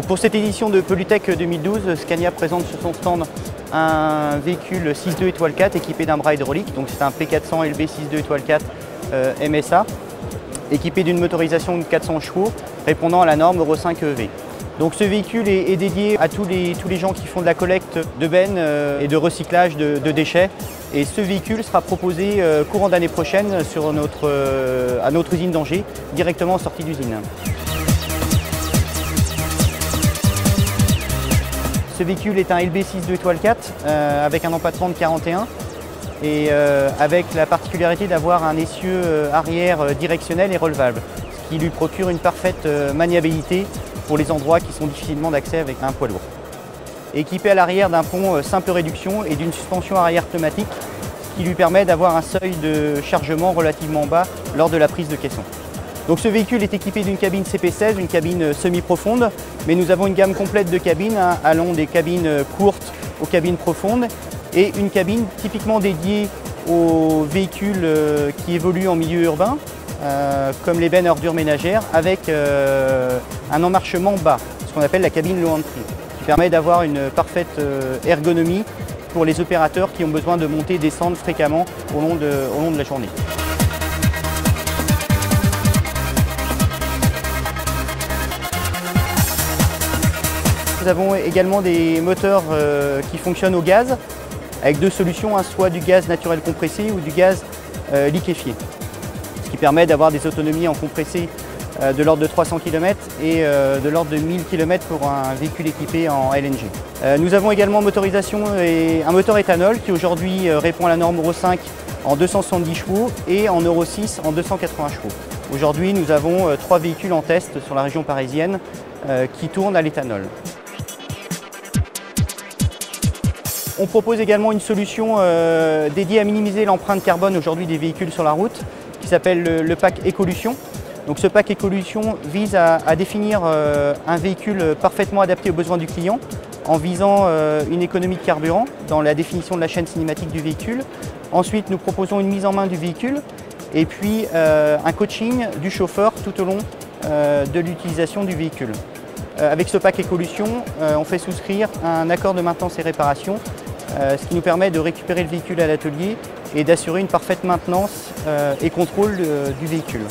Donc pour cette édition de Polytech 2012, Scania présente sur son stand un véhicule 6.2 étoile 4 équipé d'un bras hydraulique. Donc c'est un P400 LB 6.2 étoile 4 MSA, équipé d'une motorisation de 400 chevaux répondant à la norme Euro 5 EV. Donc ce véhicule est dédié à tous les gens qui font de la collecte de bennes et de recyclage de déchets. Et ce véhicule sera proposé courant d'année prochaine sur à notre usine d'Angers, directement en sortie d'usine. Ce véhicule est un LB 6.2 étoile 4 avec un empattement de 41 et avec la particularité d'avoir un essieu arrière directionnel et relevable, ce qui lui procure une parfaite maniabilité pour les endroits qui sont difficilement d'accès avec un poids lourd. Équipé à l'arrière d'un pont simple réduction et d'une suspension arrière pneumatique qui lui permet d'avoir un seuil de chargement relativement bas lors de la prise de caisson. Donc ce véhicule est équipé d'une cabine CP16, une cabine semi-profonde, mais nous avons une gamme complète de cabines allant des cabines courtes aux cabines profondes et une cabine typiquement dédiée aux véhicules qui évoluent en milieu urbain, comme les bennes à ordures ménagères, avec un emmarchement bas, ce qu'on appelle la cabine low entry, qui permet d'avoir une parfaite ergonomie pour les opérateurs qui ont besoin de monter et descendre fréquemment au long de la journée. Nous avons également des moteurs qui fonctionnent au gaz, avec deux solutions, soit du gaz naturel compressé ou du gaz liquéfié, ce qui permet d'avoir des autonomies en compressé de l'ordre de 300 km et de l'ordre de 1000 km pour un véhicule équipé en LNG. Nous avons également motorisation et un moteur éthanol qui aujourd'hui répond à la norme Euro 5 en 270 chevaux et en Euro 6 en 280 chevaux. Aujourd'hui, nous avons 3 véhicules en test sur la région parisienne qui tournent à l'éthanol. On propose également une solution dédiée à minimiser l'empreinte carbone aujourd'hui des véhicules sur la route, qui s'appelle le pack Ecolution. Donc ce pack Ecolution vise à définir un véhicule parfaitement adapté aux besoins du client, en visant une économie de carburant dans la définition de la chaîne cinématique du véhicule. Ensuite, nous proposons une mise en main du véhicule et puis un coaching du chauffeur tout au long de l'utilisation du véhicule. Avec ce pack Ecolution, on fait souscrire un accord de maintenance et réparation, ce qui nous permet de récupérer le véhicule à l'atelier et d'assurer une parfaite maintenance et contrôle du véhicule.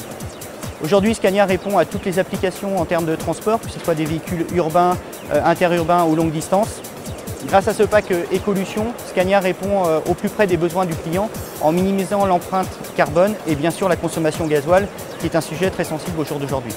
Aujourd'hui, Scania répond à toutes les applications en termes de transport, que ce soit des véhicules urbains, interurbains ou longue distance. Grâce à ce pack Ecolution, Scania répond au plus près des besoins du client en minimisant l'empreinte carbone et bien sûr la consommation gasoil, qui est un sujet très sensible au jour d'aujourd'hui.